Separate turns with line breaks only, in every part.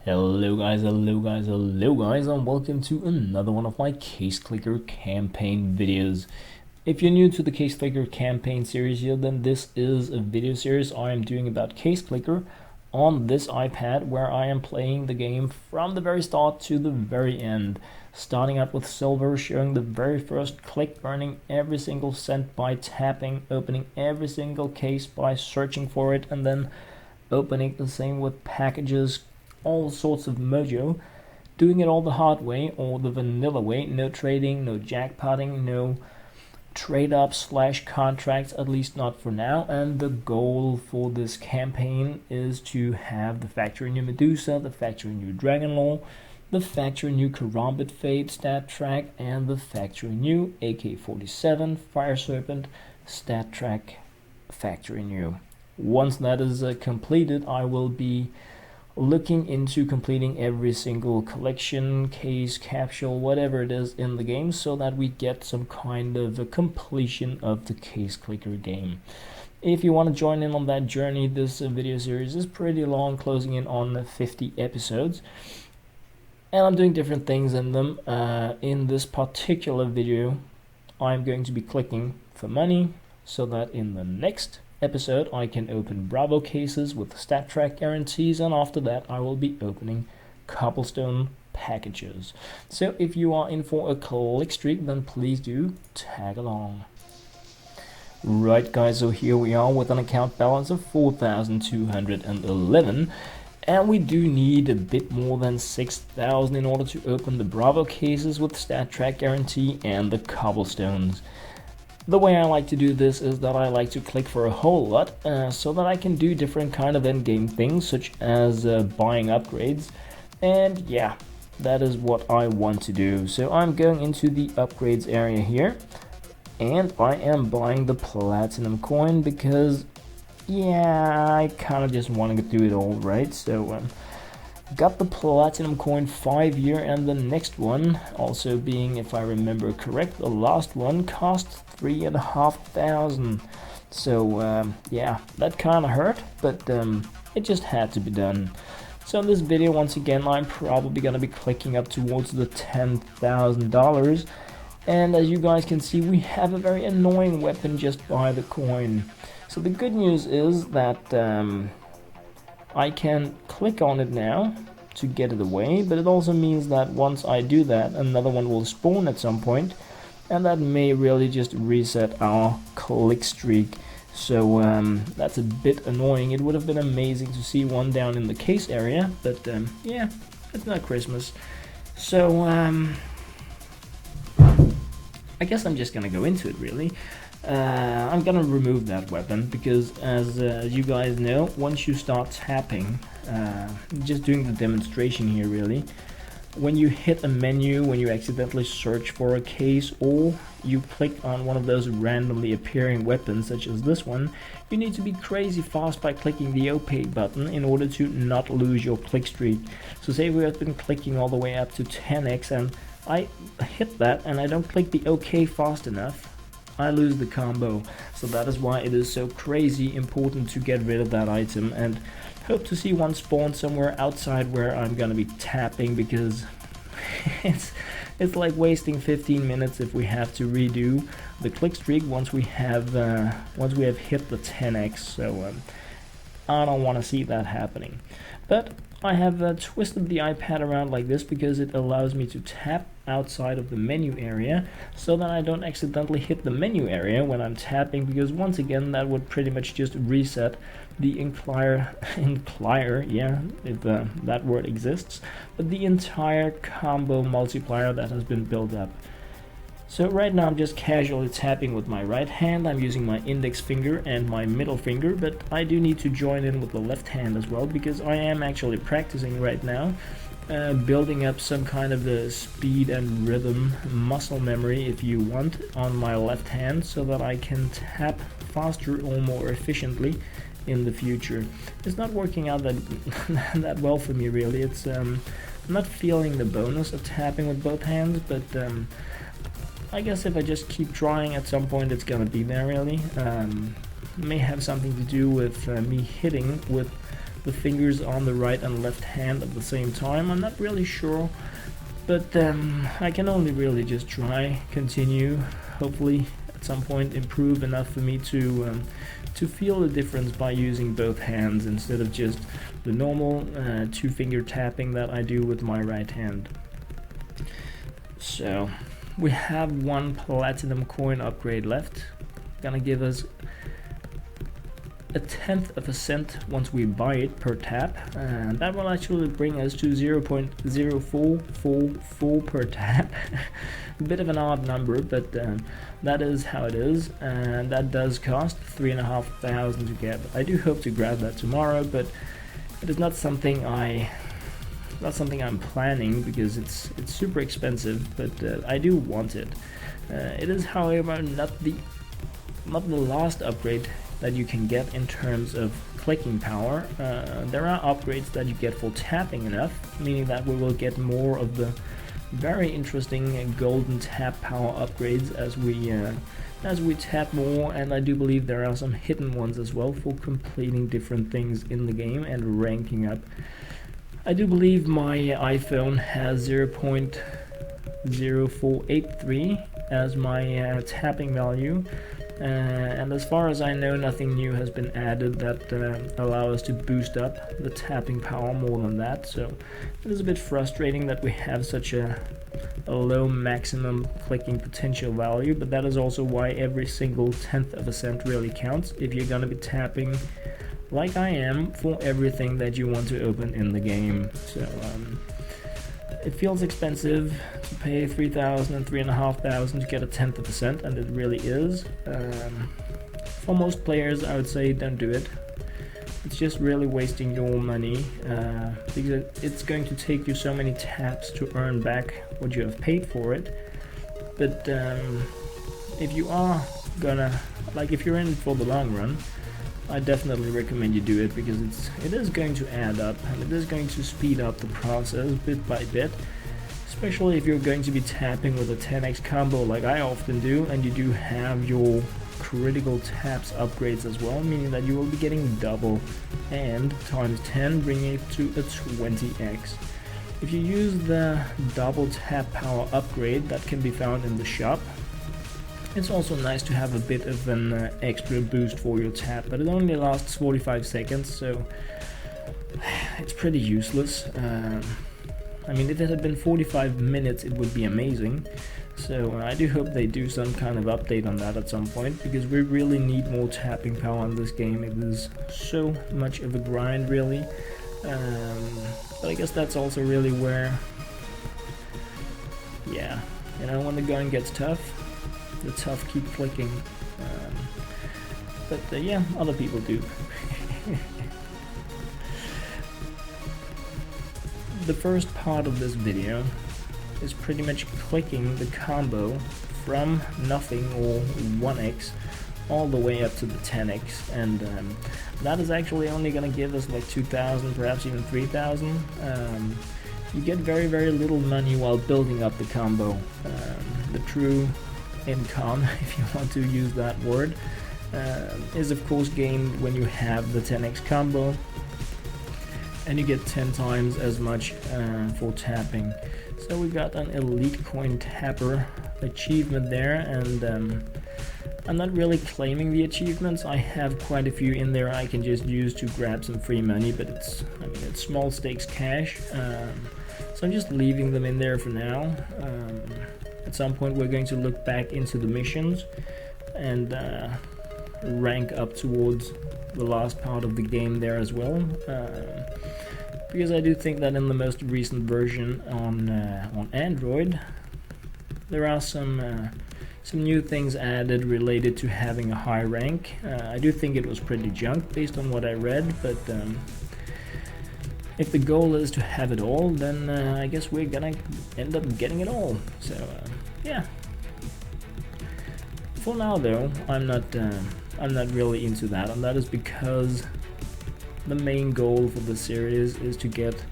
Hello guys, and welcome to another one of my Case Clicker campaign videos. If you're new to the Case Clicker campaign series here, then this is a video series I am doing about Case Clicker on this iPad, where I am playing the game from the very start to the very end, starting out with silver, showing the very first click, earning every single cent by tapping, opening every single case by searching for it, and then opening the same with packages, all sorts of mojo, doing it all the hard way or the vanilla way. No trading, no jackpotting, no trade up slash contracts, at least not for now. And the goal for this campaign is to have the factory new Medusa, the factory new Dragon Law, the factory new Karambit Fade stat track, and the factory new AK-47 Fire Serpent stat track factory new. Once that is completed, I will be looking into completing every single collection, case, capsule, whatever it is in the game, so that we get some kind of a completion of the Case Clicker game. If you want to join in on that journey, this video series is pretty long, closing in on 50 episodes, and I'm doing different things in them. In this particular video, I'm going to be clicking for money, so that in the next episode I can open Bravo cases with stat track guarantees, and after that I will be opening cobblestone packages. So if you are in for a click streak, then please do tag along. Right guys, so here we are with an account balance of 4,211, and we do need a bit more than 6,000 in order to open the Bravo cases with stat track guarantee and the cobblestones. The way I like to do this is that I like to click for a whole lot, so that I can do different kind of endgame things, such as buying upgrades. And yeah, that is what I want to do. So I'm going into the upgrades area here, and I am buying the platinum coin because, yeah, I kind of just want to do it all, right? So got the platinum coin 5-year, and the next one also being, if I remember correct, the last one cost 3,500. So yeah, that kind of hurt, but it just had to be done. So in this video, once again, I'm probably gonna be clicking up towards the $10,000, and as you guys can see, we have a very annoying weapon just by the coin. So the good news is that I can click on it now to get it away, but it also means that once I do that, another one will spawn at some point, and that may really just reset our click streak. So that's a bit annoying. It would have been amazing to see one down in the case area, but yeah, it's not Christmas. So I guess I'm just gonna go into it really. I'm gonna remove that weapon because, as you guys know, once you start tapping, just doing the demonstration here really, when you hit a menu, when you accidentally search for a case, or you click on one of those randomly appearing weapons such as this one, you need to be crazy fast by clicking the OK button in order to not lose your click streak. So say we have been clicking all the way up to 10x and I hit that and I don't click the OK fast enough, I lose the combo. So that is why it is so crazy important to get rid of that item, and hope to see one spawn somewhere outside where I'm gonna be tapping, because it's like wasting 15 minutes if we have to redo the click streak once we have hit the 10x. So I don't want to see that happening. But I have twisted the iPad around like this because it allows me to tap outside of the menu area, so that I don't accidentally hit the menu area when I'm tapping, because once again that would pretty much just reset the inclier, yeah, if that word exists, but the entire combo multiplier that has been built up. So right now I'm just casually tapping with my right hand. I'm using my index finger and my middle finger, but I do need to join in with the left hand as well, because I am actually practicing right now, building up some kind of the speed and rhythm muscle memory, if you want, on my left hand, so that I can tap faster or more efficiently in the future. It's not working out that well for me really. It's I'm not feeling the bonus of tapping with both hands, but I guess if I just keep trying, at some point it's gonna be there really. May have something to do with me hitting with the fingers on the right and left hand at the same time. I'm not really sure, but I can only really just try, continue, hopefully at some point improve enough for me to feel the difference by using both hands instead of just the normal two-finger tapping that I do with my right hand. So we have one platinum coin upgrade left, gonna give us 1/10 of a cent once we buy it per tap, and that will actually bring us to 0.0444 per tap. A bit of an odd number, but that is how it is, and that does cost 3,500 to get. I do hope to grab that tomorrow, but it is not something I'm planning because it's super expensive, but I do want it. It is, however, not the last upgrade that you can get in terms of clicking power. There are upgrades that you get for tapping enough, meaning that we will get more of the very interesting golden tap power upgrades as we tap more, and I do believe there are some hidden ones as well for completing different things in the game and ranking up. I do believe my iPhone has 0.0483 as my tapping value. And as far as I know, nothing new has been added that allow us to boost up the tapping power more than that. So it is a bit frustrating that we have such a low maximum clicking potential value, but that is also why every single 1/10 of a cent really counts if you're gonna be tapping like I am for everything that you want to open in the game. So it feels expensive to pay 3,000 and 3,500 to get 1/10 of a cent, and it really is. For most players, I would say don't do it. It's just really wasting your money because it's going to take you so many taps to earn back what you have paid for it. But if you are gonna, if you're in for the long run, I definitely recommend you do it because it is going to add up and it is going to speed up the process bit by bit, especially if you're going to be tapping with a 10x combo like I often do, and you do have your critical taps upgrades as well, meaning that you will be getting double and times 10, bringing it to a 20x. If you use the double tap power upgrade that can be found in the shop, it's also nice to have a bit of an extra boost for your tap, but it only lasts 45 seconds, so it's pretty useless. I mean, if it had been 45 minutes, it would be amazing. So I do hope they do some kind of update on that at some point, because we really need more tapping power in this game. It is so much of a grind, really. But I guess that's also really where, yeah, you know, when the going gets tough, the tough keep clicking, but yeah, other people do. The first part of this video is pretty much clicking the combo from nothing or 1x all the way up to the 10x, and that is actually only gonna give us like 2,000, perhaps even 3,000. You get very little money while building up the combo. The true income, if you want to use that word, is of course gained when you have the 10x combo, and you get 10 times as much for tapping. So we got an elite coin tapper achievement there, and I'm not really claiming the achievements. I have quite a few in there I can just use to grab some free money, but it's small stakes cash, so I'm just leaving them in there for now. At some point we're going to look back into the missions and rank up towards the last part of the game there as well, because I do think that in the most recent version on Android there are some new things added related to having a high rank. I do think it was pretty junk based on what I read, but if the goal is to have it all, then I guess we're gonna end up getting it all. So yeah. For now though, I'm not really into that, and that is because the main goal for the series is to get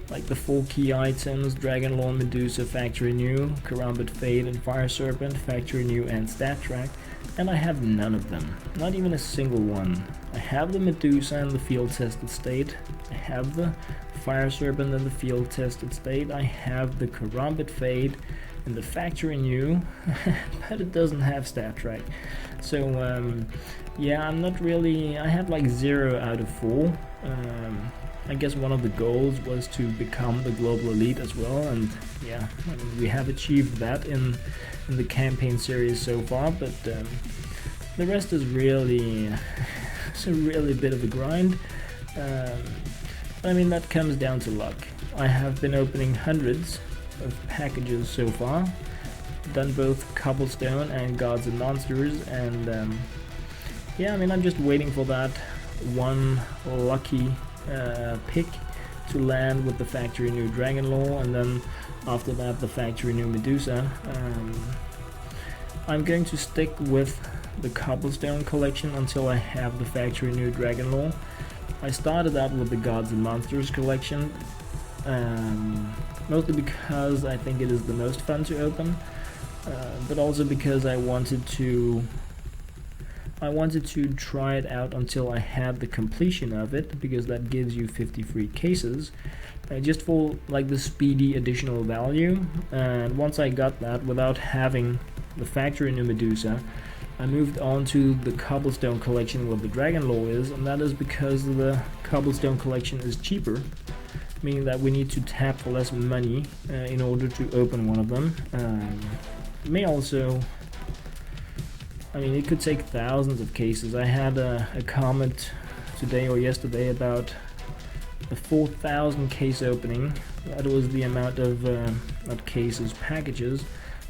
like the 4 key items: Dragon Lore, Medusa, Factory New, Karambit Fade, and Fire Serpent, Factory New, and Stat Track. And I have none of them, not even a single one. I have the Medusa in the field tested state, I have the Fire Serpent in the field tested state, I have the Karambit Fade in the Factory New, but it doesn't have Stat Track. So yeah, I'm not really, I have like 0 out of 4. I guess one of the goals was to become the global elite as well, and yeah, I mean, we have achieved that in the campaign series so far, but the rest is really it's a really bit of a grind. I mean, that comes down to luck. I have been opening hundreds of packages so far, done both cobblestone and gods and monsters, and yeah, I mean, I'm just waiting for that one lucky pick to land with the Factory New Dragon Lore, and then after that the Factory New Medusa. I'm going to stick with the cobblestone collection until I have the Factory New Dragon Lore. I started out with the Gods and Monsters collection, mostly because I think it is the most fun to open, but also because I wanted to try it out until I had the completion of it, because that gives you 50 free cases, just for like the speedy additional value. And once I got that without having the Factory New Medusa, I moved on to the Cobblestone collection where the Dragon Lore is, and that is because the Cobblestone collection is cheaper, meaning that we need to tap for less money in order to open one of them. It may also, I mean, it could take thousands of cases. I had a comment today or yesterday about a 4,000 case opening. That was the amount of, not cases, packages.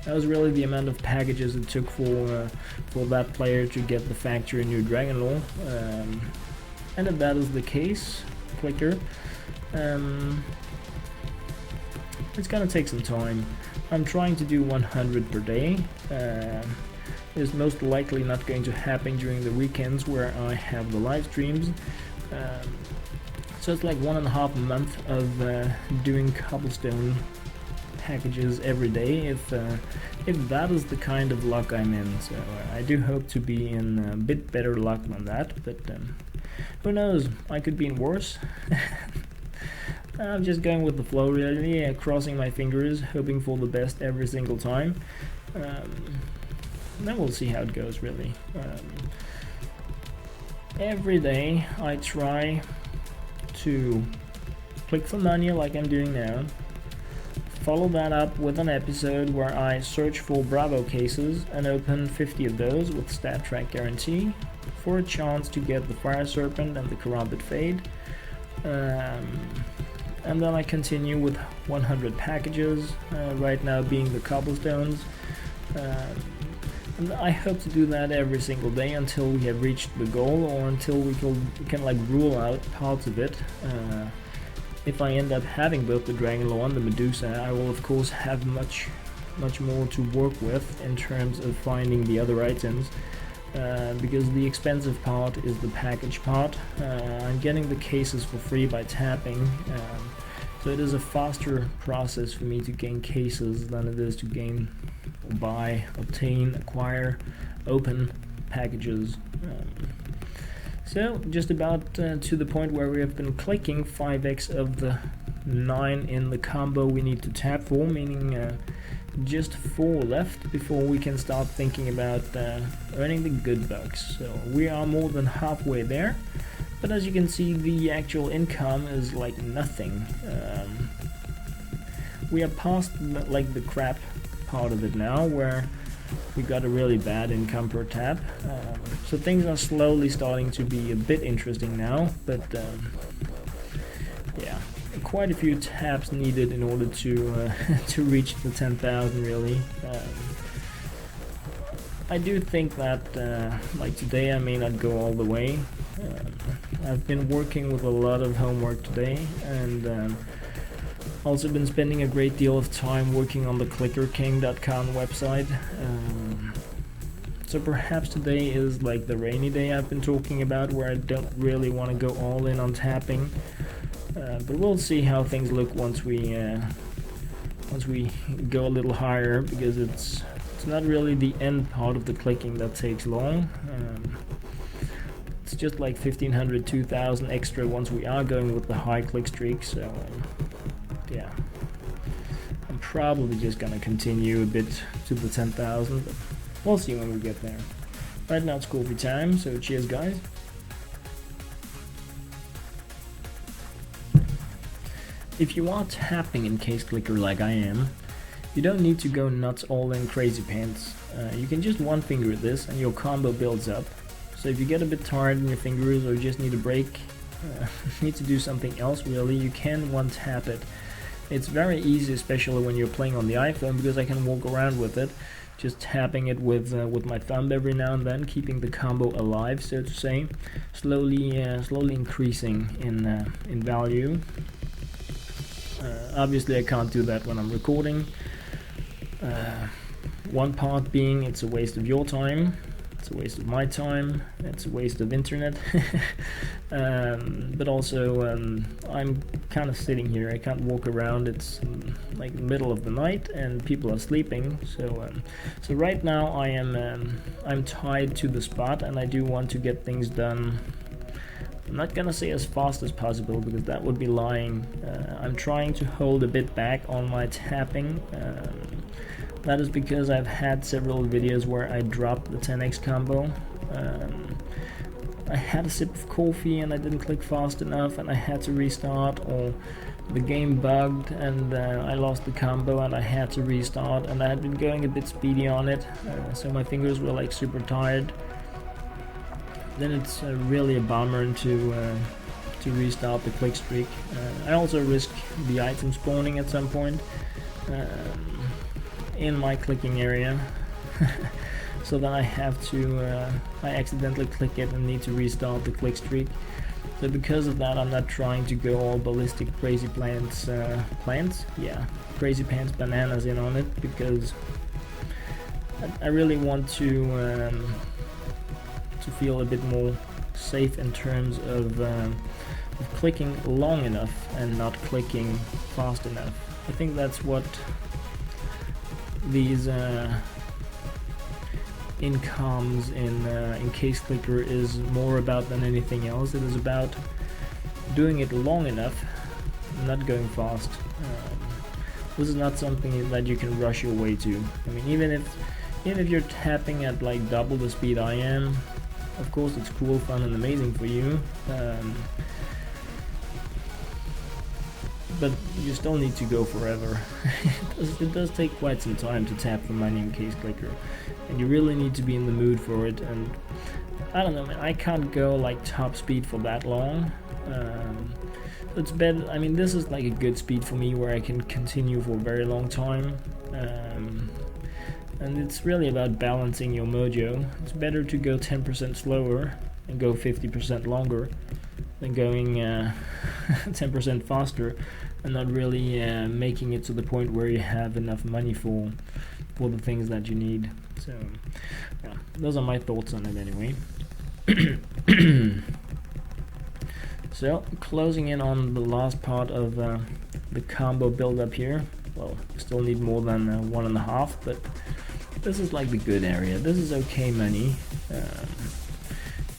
That was really the amount of packages it took for that player to get the Factory New Dragon Lore. And if that is the case, clicker, it's gonna take some time. I'm trying to do 100 per day. Is most likely not going to happen during the weekends where I have the live streams. So it's like 1.5 months of doing cobblestone packages every day, if that is the kind of luck I'm in. So I do hope to be in a bit better luck than that, but who knows, I could be in worse. I'm just going with the flow really, crossing my fingers, hoping for the best every single time. Then we'll see how it goes, really. Every day I try to click for money like I'm doing now, follow that up with an episode where I search for Bravo cases and open 50 of those with Stat Track guarantee for a chance to get the Fire Serpent and the Karambit Fade. And then I continue with 100 packages, right now being the cobblestones. And I hope to do that every single day until we have reached the goal, or until we can like rule out parts of it. If I end up having both the Dragon Lore and the Medusa, I will of course have much more to work with in terms of finding the other items, because the expensive part is the package part. I'm getting the cases for free by tapping, so it is a faster process for me to gain cases than it is to gain, buy, obtain, acquire, open packages. So just about to the point where we have been clicking 5x of the 9 in the combo we need to tap for, meaning just 4 left before we can start thinking about earning the good bucks. So we are more than halfway there, but as you can see, the actual income is like nothing. We are past like the crap part of it now, where we got a really bad income per tap. So things are slowly starting to be a bit interesting now, but yeah, quite a few taps needed in order to to reach the 10,000 really. I do think that like today I may not go all the way. I've been working with a lot of homework today, and also been spending a great deal of time working on the clickerking.com website. So perhaps today is like the rainy day I've been talking about, where I don't really want to go all in on tapping. but we'll see how things look once we go a little higher, because it's not really the end part of the clicking that takes long. It's just like 1500, 2000 extra once we are going with the high click streak. So yeah, I'm probably just gonna continue a bit to the 10,000, but we'll see when we get there. Right now it's coffee time, so cheers guys. If you are tapping in case clicker like I am, you don't need to go nuts all in crazy pants. You can just one finger this and your combo builds up. So if you get a bit tired in your fingers or just need a break, need to do something else really, you can one tap it. It's very easy, especially when you're playing on the iPhone, because I can walk around with it, just tapping it with my thumb every now and then, keeping the combo alive, so to say, slowly increasing in value. Obviously I can't do that when I'm recording. One part being it's a waste of your time, it's a waste of my time, it's a waste of internet. But also I'm kind of sitting here, I can't walk around, it's like the middle of the night and people are sleeping, so right now I'm tied to the spot and I do want to get things done. I'm not gonna say as fast as possible, because that would be lying. I'm trying to hold a bit back on my tapping. That is because I've had several videos where I dropped the 10x combo. I had a sip of coffee and I didn't click fast enough and I had to restart, or the game bugged and I lost the combo and I had to restart, and I had been going a bit speedy on it, so my fingers were like super tired. Then it's really a bummer to restart the click streak. I also risk the item spawning at some point in my clicking area, so then I have to I accidentally click it and need to restart the click streak. So because of that, I'm not trying to go all ballistic crazy crazy pants bananas in on it, because I really want to feel a bit more safe in terms of clicking long enough and not clicking fast enough. I think that's what these incomes in case clicker is more about than anything else. It is about doing it long enough, not going fast. This is not something that you can rush your way to. I mean, even if you're tapping at like double the speed I am, of course it's cool, fun and amazing for you, but you still need to go forever. It does take quite some time to tap the money in case clicker, and you really need to be in the mood for it. And I don't know, man, I can't go like top speed for that long. It's better, I mean, this is like a good speed for me where I can continue for a very long time. And it's really about balancing your mojo. It's better to go 10% slower and go 50% longer than going 10% faster and not really making it to the point where you have enough money for the things that you need. So yeah, those are my thoughts on it anyway. So closing in on the last part of the combo build up here. Well, still need more than 1.5, but this is like the good area. This is okay money.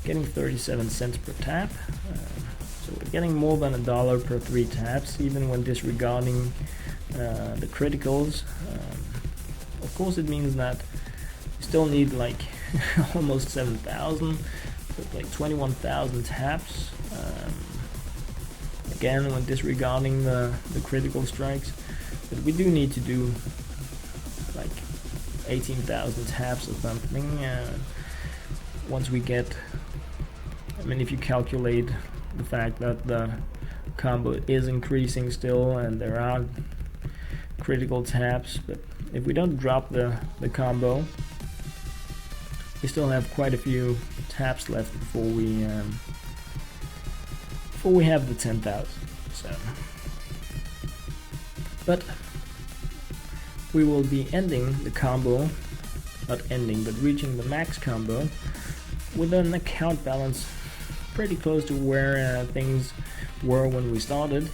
Getting 37 cents per tap. So we're getting more than $1 per 3 taps, even when disregarding the criticals. Of course, it means that you still need like almost 7,000, so like 21,000 taps. Again, when disregarding the critical strikes, but we do need to do like 18,000 taps or something once we get, I mean, if you calculate the fact that the combo is increasing still and there are critical taps, but if we don't drop the combo, we still have quite a few taps left before we have the 10,000. So, but we will be ending the combo, not ending, but reaching the max combo with an account balance pretty close to where things were when we started.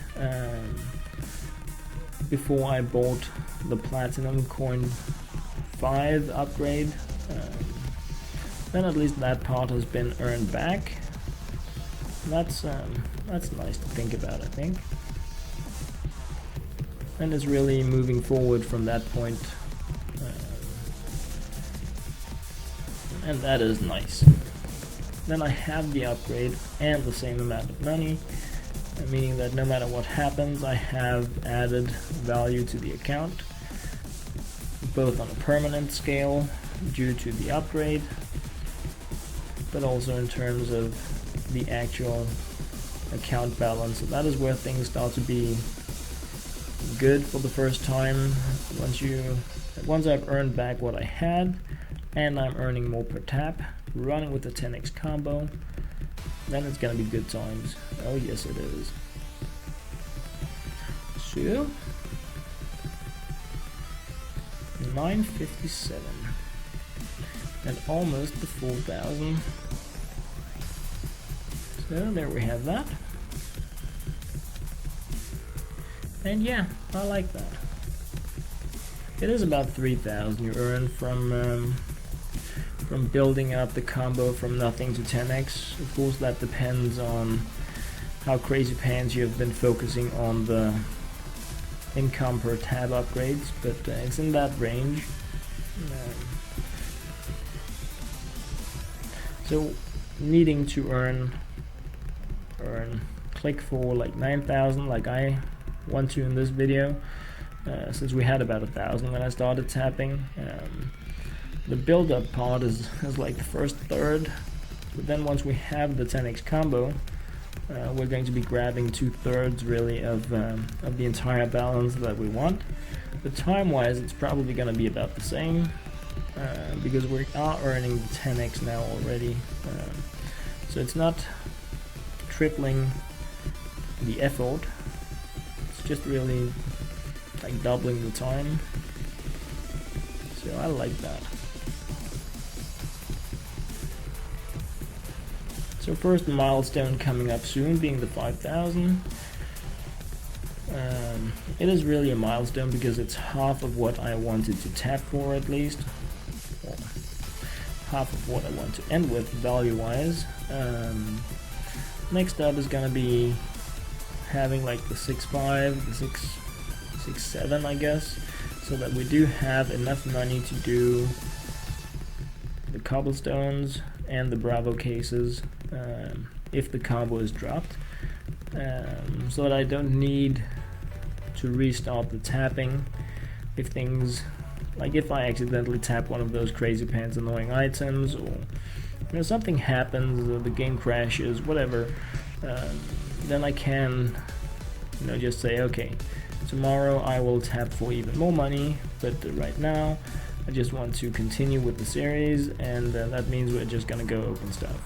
Before I bought the Platinum Coin 5 upgrade, then at least that part has been earned back. That's nice to think about, I think. And it's really moving forward from that point, and that is nice. Then I have the upgrade and the same amount of money, meaning that no matter what happens, I have added value to the account, both on a permanent scale due to the upgrade, but also in terms of the actual account balance. So that is where things start to be good for the first time. Once I've earned back what I had, and I'm earning more per tap, running with the 10x combo, then it's gonna be good times. Oh yes, it is. So 957 and almost the 4,000. So there we have that. And yeah, I like that. It is about 3,000 you earn from building up the combo from nothing to 10x. Of course, that depends on how crazy pants you have been focusing on the income per tab upgrades, but it's in that range. So needing to earn click for like 9,000 like I want to in this video, since we had about 1,000 when I started tapping. The build-up part is like the first third, but then once we have the 10x combo, we're going to be grabbing 2/3 really of the entire balance that we want. But time-wise, it's probably going to be about the same, because we are earning the 10x now already. So it's not tripling the effort, it's just really like doubling the time. So I like that. So first milestone coming up soon, being the 5,000. It is really a milestone because it's half of what I wanted to tap for, at least. Well, half of what I want to end with value-wise. Next up is gonna be having like the 6.5, the 6.7, I guess, so that we do have enough money to do the cobblestones and the Bravo cases if the combo is dropped, so that I don't need to restart the tapping if things, like if I accidentally tap one of those crazy pants annoying items, or something happens, or the game crashes, whatever, then I can just say, okay, tomorrow I will tap for even more money, but right now I just want to continue with the series, and that means we're just gonna go open stuff.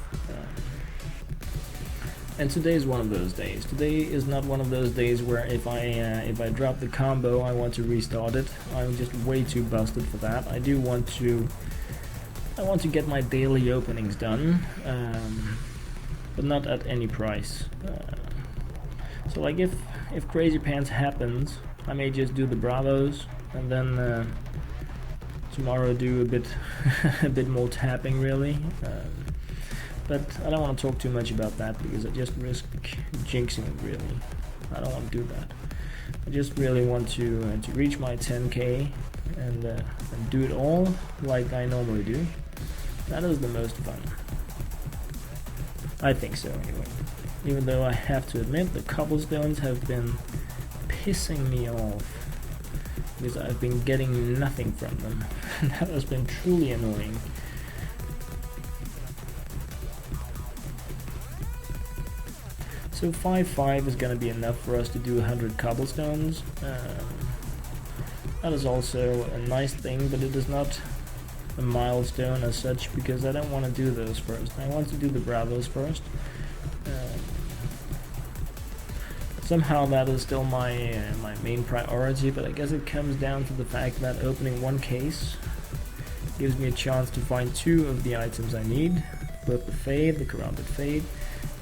And today is one of those days. Today is not one of those days where if I drop the combo, I want to restart it. I'm just way too busted for that. I want to get my daily openings done, but not at any price. So like if Crazy Pants happens, I may just do the Bravos, and then tomorrow do a bit more tapping, really. But I don't want to talk too much about that because I just risk jinxing it, really. I don't want to do that. I just really want to reach my 10k and do it all like I normally do. That is the most fun. I think so, anyway. Even though I have to admit, the cobblestones have been pissing me off because I've been getting nothing from them. That has been truly annoying. So 5.5 is going to be enough for us to do 100 cobblestones. That is also a nice thing, but it is not a milestone as such because I don't want to do those first. I want to do the Bravos first. Somehow that is still my main priority, but I guess it comes down to the fact that opening one case gives me a chance to find 2 of the items I need, both the Fade, the Corrupted Fade,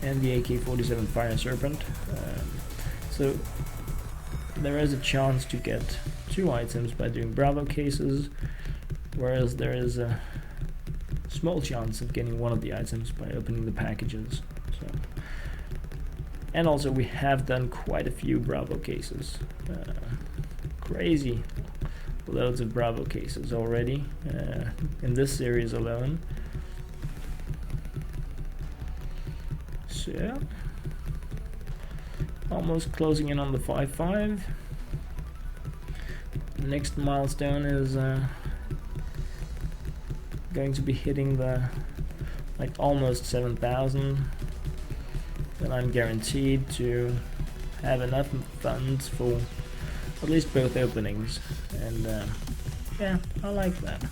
and the AK-47 Fire Serpent. So there is a chance to get 2 items by doing Bravo cases, whereas there is a small chance of getting 1 of the items by opening the packages. So, and also we have done quite a few Bravo cases. Crazy loads of Bravo cases already in this series alone. So yeah, almost closing in on the 5-5. Next milestone is going to be hitting the like almost 7,000. Then I'm guaranteed to have enough funds for at least both openings, and yeah, I like that.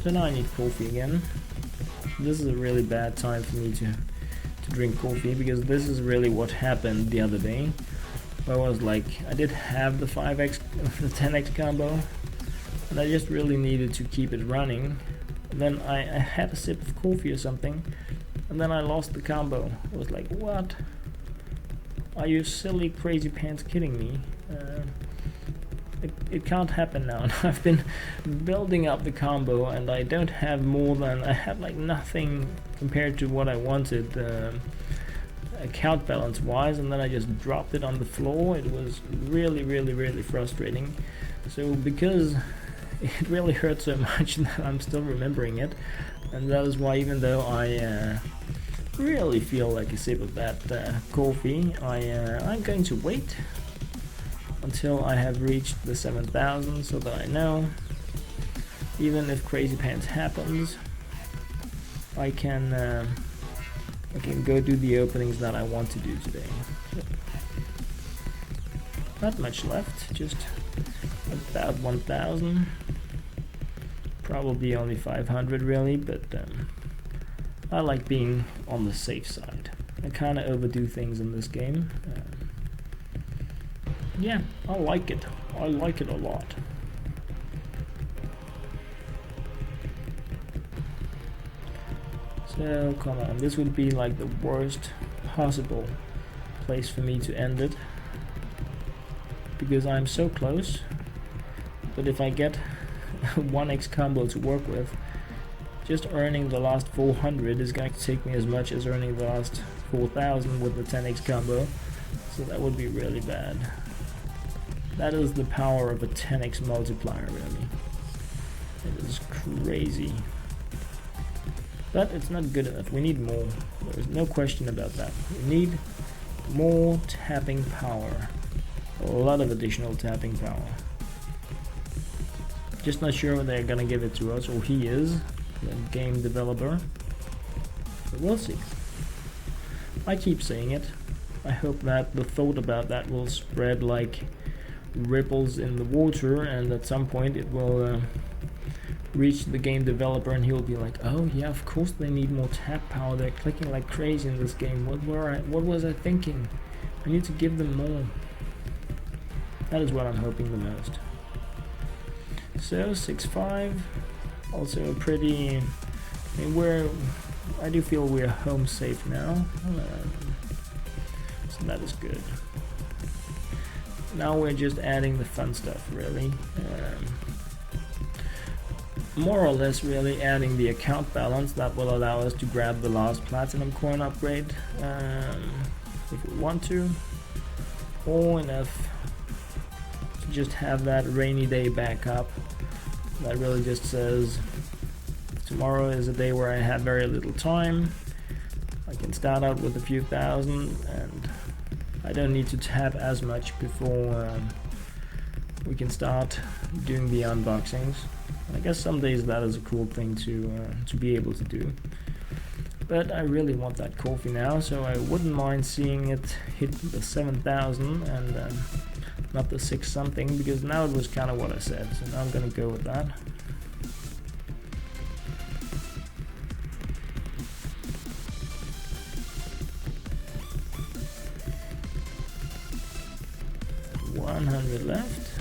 So now I need coffee again. This is a really bad time for me to drink coffee, because this is really what happened the other day. I was like, I did have the 5x, the 10x combo, and I just really needed to keep it running. And then I had a sip of coffee or something, and then I lost the combo. I was like, what? Are you silly crazy pants kidding me? It can't happen now. I've been building up the combo, and I don't have more than, I have like nothing compared to what I wanted account balance wise, and then I just dropped it on the floor. It was really frustrating. So because it really hurt so much that I'm still remembering it, and that is why, even though I really feel like a sip of that coffee, I'm going to wait until I have reached the 7,000, so that I know, even if crazy pants happens, I can go do the openings that I want to do today. So, not much left, just about 1,000. Probably only 500 really, but I like being on the safe side. I kind of overdo things in this game. Yeah, I like it. I like it a lot. So come on, this would be like the worst possible place for me to end it, because I'm so close. But if I get 1x combo to work with, just earning the last 400 is going to take me as much as earning the last 4,000 with the 10x combo, so that would be really bad. That is the power of a 10x multiplier, really. It is crazy. But it's not good enough. We need more. There's no question about that. We need more tapping power. A lot of additional tapping power. Just not sure when they're gonna give it to us, or he is, the game developer. But we'll see. I keep saying it. I hope that the thought about that will spread like ripples in the water, and at some point it will reach the game developer, and he'll be like, oh yeah, of course they need more tap power, they're clicking like crazy in this game, what was I thinking? I need to give them more. That is what I'm hoping the most. So 6-5, also a pretty, I mean, I do feel we're home safe now, so that is good. Now we're just adding the fun stuff, really. More or less really adding the account balance that will allow us to grab the last platinum coin upgrade if we want to, or enough to just have that rainy day backup that really just says tomorrow is a day where I have very little time. I can start out with a few thousand, and I don't need to tap as much before we can start doing the unboxings. I guess some days that is a cool thing to be able to do. But I really want that coffee now, so I wouldn't mind seeing it hit the 7,000 and not the 6 something, because now it was kind of what I said, so now I'm gonna go with that. $100 left.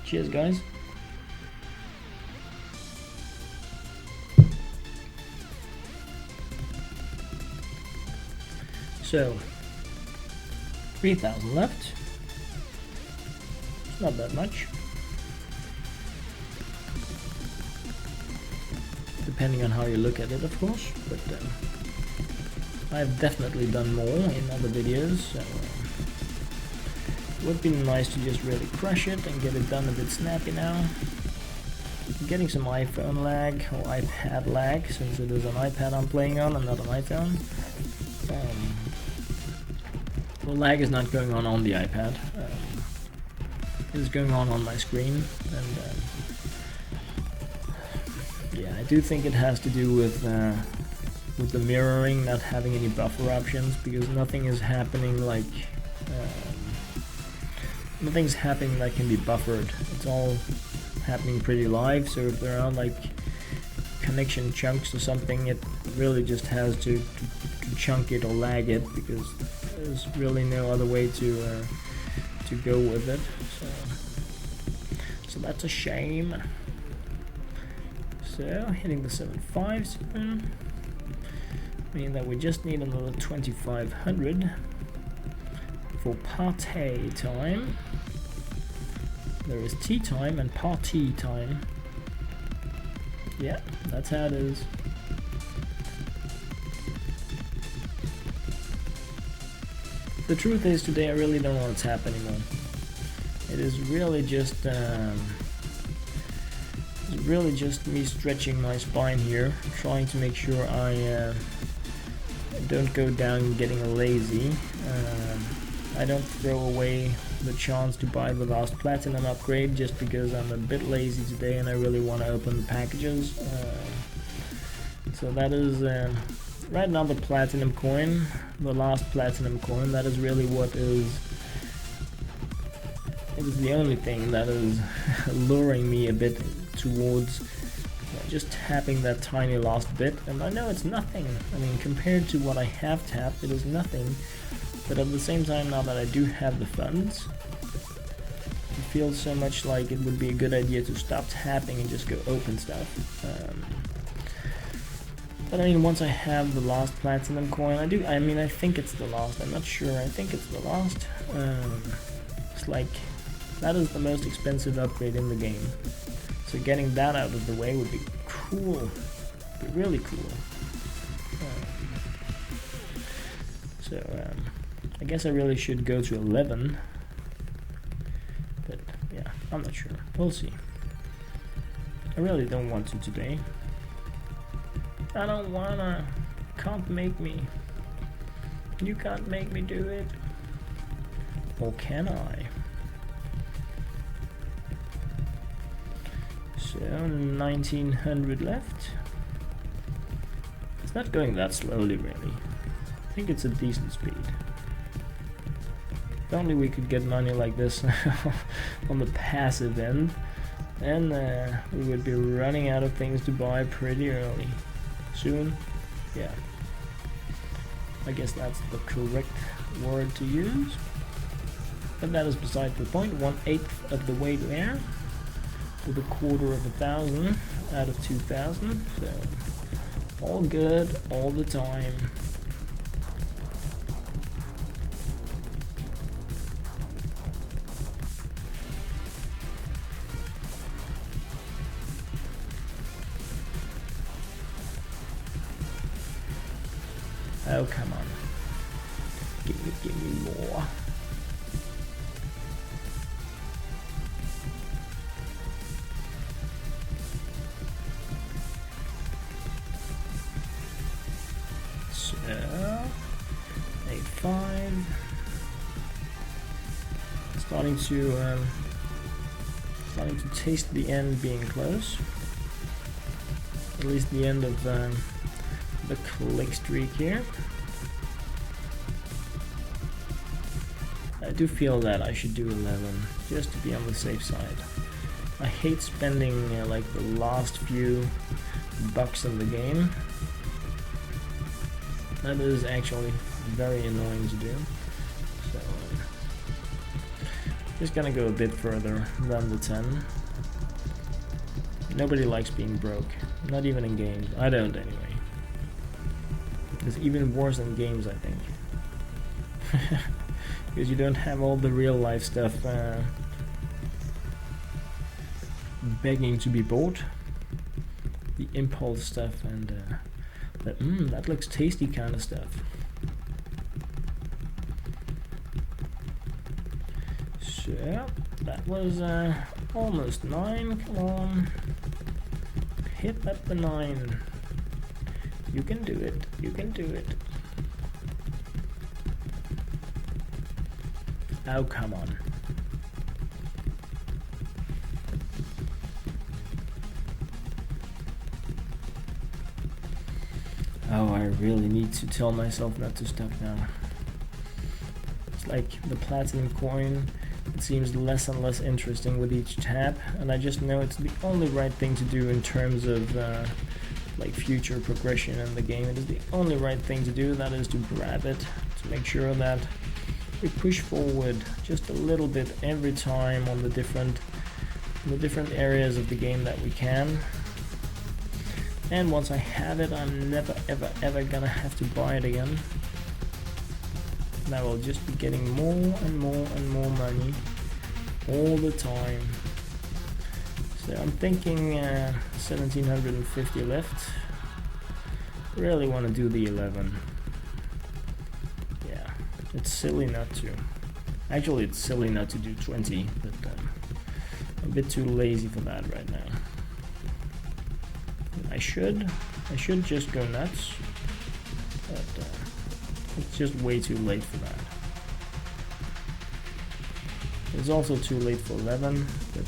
Cheers, guys. So, 3,000 left. It's not that much. Depending on how you look at it, of course, but I've definitely done more in other videos, so it would be nice to just really crush it and get it done a bit snappy now. I'm getting some iPhone lag, or iPad lag, since it is an iPad I'm playing on and not an iPhone. The lag is not going on the iPad. It is going on my screen, and yeah, I do think it has to do with the mirroring not having any buffer options, because nothing is happening like nothing's happening that can be buffered. It's all happening pretty live, so if there are like connection chunks or something, it really just has to chunk it or lag it, because there's really no other way to go with it. So that's a shame. So hitting the 7.5 soon, meaning that we just need another 2,500 for party time. There is tea time and party time. Yeah, that's how it is. The truth is, today I really don't know what's happening anymore. It is really just me stretching my spine here, trying to make sure I don't go down getting lazy. I don't throw away the chance to buy the last platinum upgrade just because I'm a bit lazy today and I really want to open the packages. So that is right now the platinum coin, the last platinum coin. That is really what is. It is the only thing that is luring me a bit towards just tapping that tiny last bit. And I know it's nothing. I mean, compared to what I have tapped, it is nothing. But at the same time, now that I do have the funds, it feels so much like it would be a good idea to stop tapping and just go open stuff. But I mean, once I have the last platinum coin, I think it's the last. I'm not sure. I think it's the last. It's like, that is the most expensive upgrade in the game. So getting that out of the way would be cool. Be really cool. I guess I really should go to 11. But yeah, I'm not sure. We'll see. I really don't want to today. I don't wanna. Can't make me. You can't make me do it. Or can I? So 1,900 left. It's not going that slowly, really. I think it's a decent speed. If only we could get money like this on the passive end, then we would be running out of things to buy pretty early. Soon? Yeah. I guess that's the correct word to use. But that is beside the point. 1/8 of the way there, with a 1,250 out of 2,000. So all good all the time. Oh, come on. Give me more. So, 8.5. Starting to taste the end being close. At least the end of the click streak here. I do feel that I should do 11 just to be on the safe side. I hate spending like the last few bucks in the game. That is actually very annoying to do. So Just gonna go a bit further than the 10. Nobody likes being broke, not even in games. I don't anyway. It's even worse in games, I think. Because you don't have all the real life stuff begging to be bought. The impulse stuff and that looks tasty kind of stuff. So that was almost 9. Come on, hit up the 9. You can do it. You can do it. Oh, come on. Oh, I really need to tell myself not to stop now. It's like the platinum coin. It seems less and less interesting with each tap, and I just know it's the only right thing to do in terms of like future progression in the game. It is the only right thing to do, that is to grab it, to make sure that we push forward just a little bit every time on the different areas of the game that we can. And once I have it, I'm never ever gonna have to buy it again. And I will just be getting more and more and more money all the time. So I'm thinking 1750 left. Really want to do the 11. Yeah, it's silly not to. Actually, it's silly not to do 20, but I'm a bit too lazy for that right now. I should just go nuts, but it's just way too late for that. It's also too late for 11, but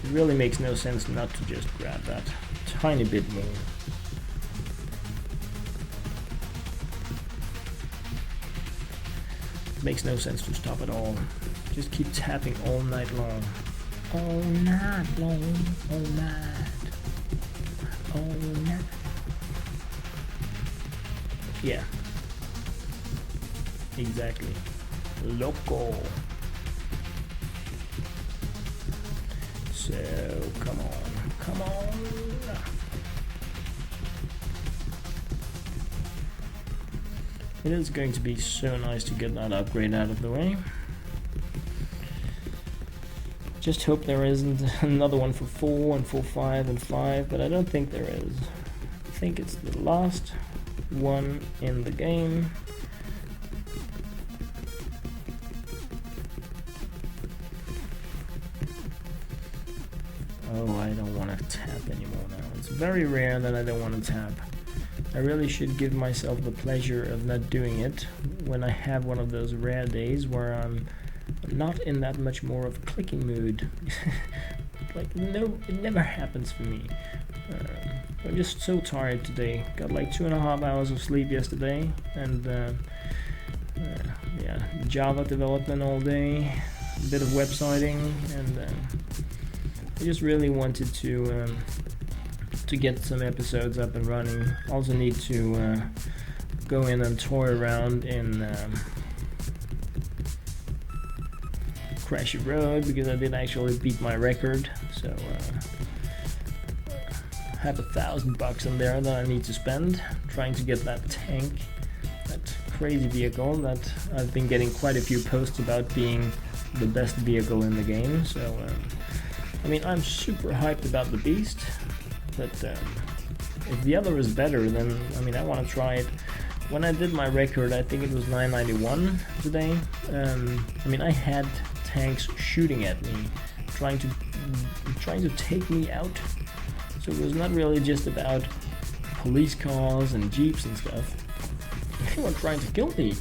it really makes no sense not to just grab that tiny bit more. It makes no sense to stop at all. Just keep tapping all night long. All night long, all night. Oh, no. Yeah, exactly. Loco. So come on. It is going to be so nice to get that upgrade out of the way. Just hope there isn't another one for 4 and for 5 and 5, but I don't think there is. I think it's the last one in the game. Oh, I don't want to tap anymore now. It's very rare that I don't want to tap. I really should give myself the pleasure of not doing it when I have one of those rare days where I'm not in that much more of a clicking mood. Like, no, it never happens for me. I'm just so tired today. Got like 2.5 hours of sleep yesterday, and yeah, Java development all day, a bit of websiting, and I just really wanted to get some episodes up and running. Also need to go in and toy around in Crashy Road, because I did actually beat my record, so I have $1,000 in there that I need to spend trying to get that tank, that crazy vehicle that I've been getting quite a few posts about being the best vehicle in the game. So I mean, I'm super hyped about the Beast, but if the other is better, then I mean, I want to try it. When I did my record, I think it was 991 today. I mean, I had tanks shooting at me, trying to take me out. So it was not really just about police cars and jeeps and stuff. They were trying to kill me.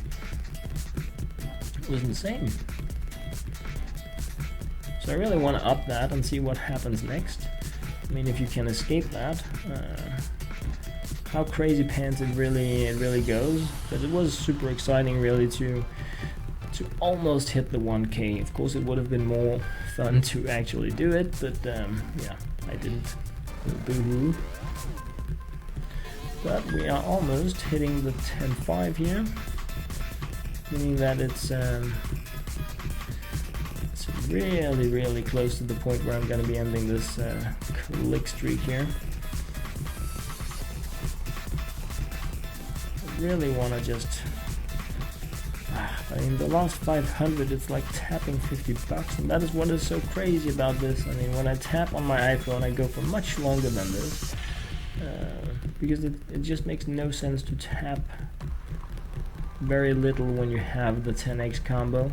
It was insane. So I really want to up that and see what happens next. I mean, if you can escape that, how crazy pants it really goes. But it was super exciting, really, to almost hit the 1K. Of course, it would have been more fun to actually do it, but yeah, I didn't. Boo-hoo. But we are almost hitting the 10.5 here, meaning that it's really close to the point where I'm gonna be ending this click streak here. I really wanna just I mean, the last 500, it's like tapping 50 bucks, and that is what is so crazy about this. I mean, when I tap on my iPhone, I go for much longer than this, because it just makes no sense to tap very little when you have the 10x combo.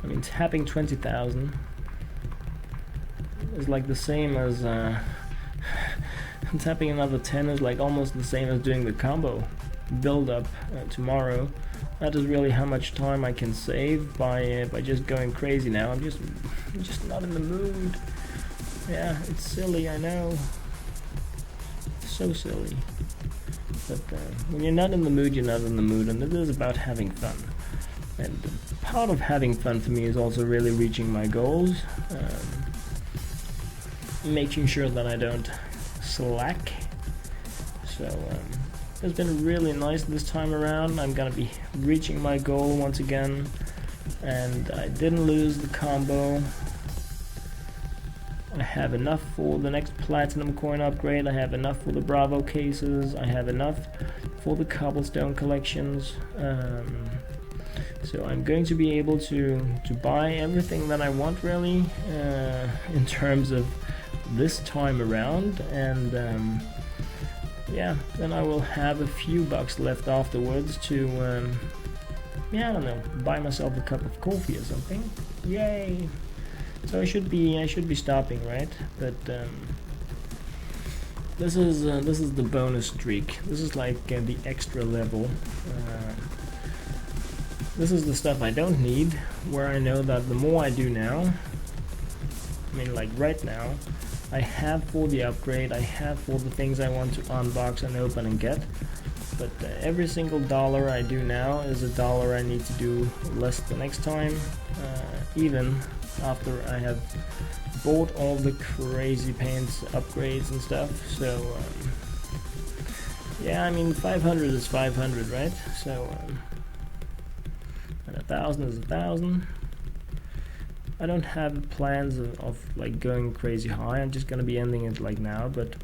I mean, tapping 20,000 is like the same as tapping another 10 is like almost the same as doing the combo build up tomorrow. That is really how much time I can save by just going crazy now. I'm just not in the mood. Yeah, it's silly, I know. So silly. But when you're not in the mood, you're not in the mood, and it is about having fun. And part of having fun for me is also really reaching my goals, making sure that I don't slack. So it's been really nice this time around. I'm gonna be reaching my goal once again, and I didn't lose the combo. I have enough for the next platinum coin upgrade, I have enough for the Bravo cases, I have enough for the cobblestone collections, so I'm going to be able to buy everything that I want really, in terms of this time around, and yeah, then I will have a few bucks left afterwards to yeah, I don't know, buy myself a cup of coffee or something. Yay! So I should be stopping, right? But this is the bonus streak. This is like the extra level. This is the stuff I don't need, where I know that the more I do now, I mean like right now, I have for the upgrade, I have for the things I want to unbox and open and get, but every single dollar I do now is a dollar I need to do less the next time, even after I have bought all the crazy paints, upgrades and stuff. So yeah, I mean 500 is 500, right? So and 1,000 is 1,000. I don't have plans of like going crazy high. I'm just gonna be ending it like now, but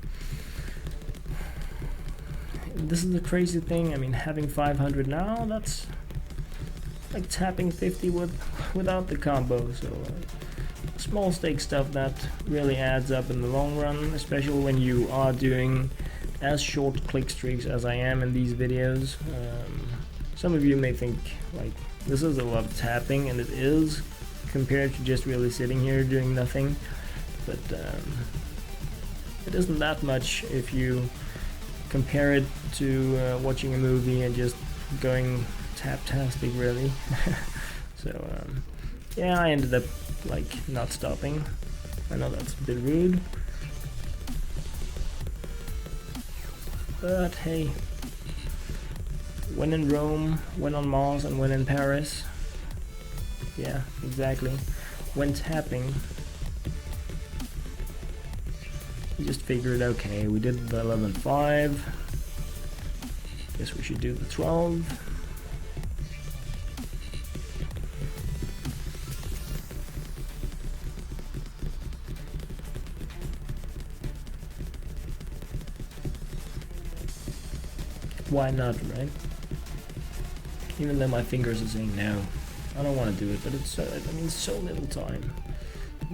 this is the crazy thing. I mean, having 500 now, that's like tapping 50 without the combo. So small stake stuff that really adds up in the long run, especially when you are doing as short click streaks as I am in these videos. Some of you may think like this is a lot of tapping, and it is, compared to just really sitting here doing nothing, but it isn't that much if you compare it to watching a movie and just going tap-tastic really. So yeah, I ended up like not stopping. I know that's a bit rude, but hey, when in Rome, when on Mars, and when in Paris. Yeah, exactly. When tapping, you just figured, okay, we did the 11.5, guess we should do the 12. Why not, right? Even though my fingers are saying no, I don't want to do it, but it's so, I mean, so little time.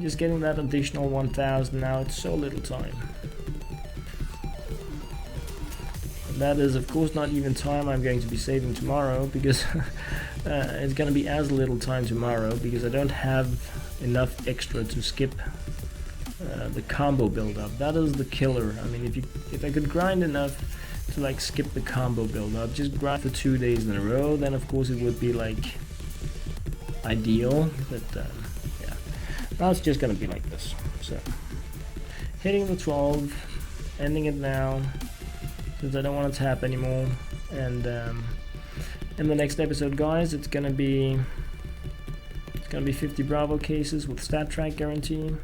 Just getting that additional 1,000 now, it's so little time. And that is, of course, not even time I'm going to be saving tomorrow, because it's going to be as little time tomorrow, because I don't have enough extra to skip the combo build up. That is the killer. I mean, if I could grind enough to like skip the combo build up, just grind for 2 days in a row, then of course it would be like ideal, but yeah, now it's just gonna be like this. So hitting the 12, ending it now since I don't want to tap anymore, and in the next episode, guys, it's gonna be 50 Bravo cases with stat track guarantee,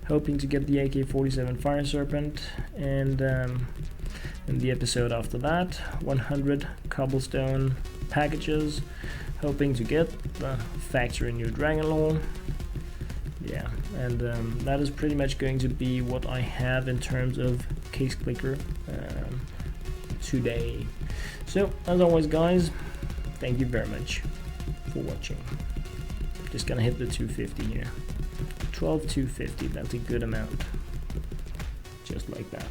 hoping to get the AK-47 Fire Serpent, and in the episode after that, 100 cobblestone packages, hoping to get the factory new dragon lore. Yeah, and that is pretty much going to be what I have in terms of case clicker today. So as always guys, thank you very much for watching. Just gonna hit the 250 here. 12,250, that's a good amount. Just like that.